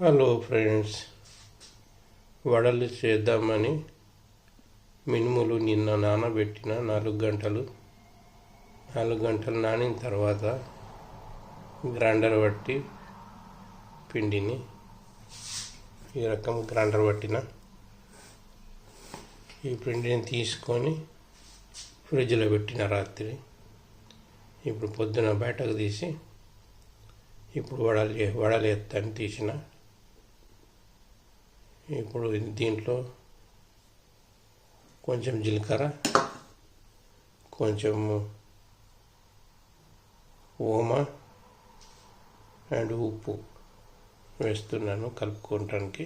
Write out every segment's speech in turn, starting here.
Hello friends, వడలు చేద్దామని మినుములు నిన్న నానబెట్టిన 4 గంటలు నానిన తర్వాత గ్రైండర్ పట్టి పిండిని ఈ రకం గ్రైండర్ పట్టిన ఈ పిండిని తీసుకొని ఫ్రిడ్జ్లో పెట్టిన రాత్రి. ఇప్పుడు పొద్దున బయటకు తీసి ఇప్పుడు వడలు ఎత్తని తీసిన. ఇప్పుడు దీంట్లో కొంచెం జీలకర్ర, కొంచెం ఓమ అండ్ ఉప్పు వేస్తున్నాను కలుపుకోవటానికి.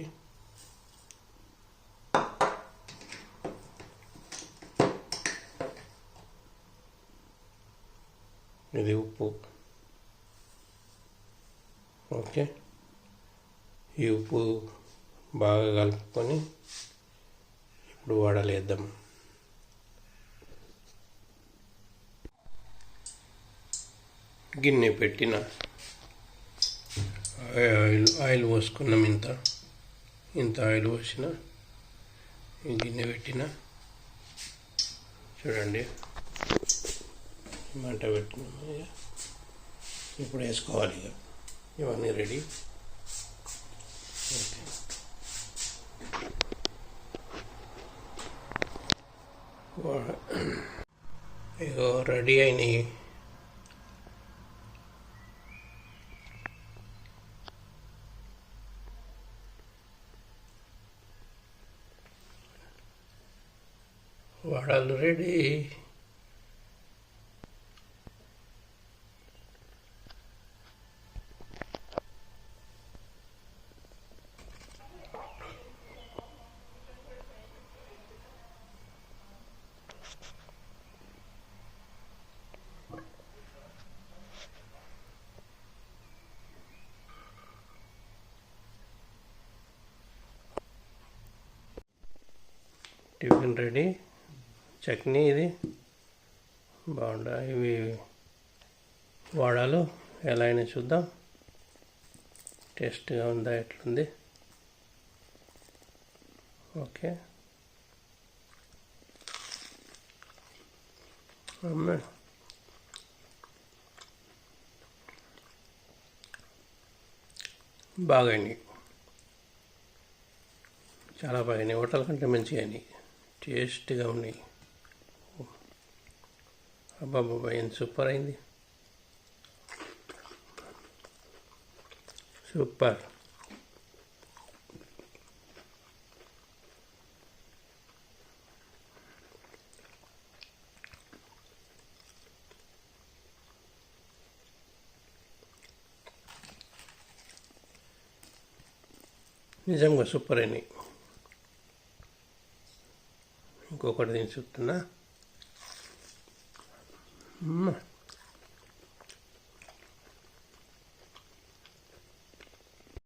ఇది ఉప్పు. ఓకే, ఈ ఉప్పు బాగా కలుపుకొని ఇప్పుడు వడలేద్దాం. గిన్నె పెట్టిన ఆయిల్ పోసుకున్నాం. ఇంత ఆయిల్ పోసిన ఈ గిన్నె పెట్టిన. చూడండి, మంట పెట్టినాము. ఇప్పుడు వేసుకోవాలి. ఇవన్నీ రెడీ. ఓకే, ఇగో రెడీ అయినాయి. వడలు రెడీ. Tiffin ready. చట్నీ ఇది బాగుండా. ఇవి వడలు ఎలా అయినా చూద్దాం. టేస్ట్గా ఉందా, ఎట్లుంది? ఓకే, అమ్మ బాగాయినాయి, చాలా బాగాయినాయి. హోటల్ కంటే మంచిగా అయినాయి, టేస్ట్గా ఉన్నాయి. అబ్బాబ్బా, ఎంత సూపర్ అయింది, సూపర్. నిజంగా సూపర్ అయినాయి. ఇంకొకటి దీన్ని చూస్తున్నా.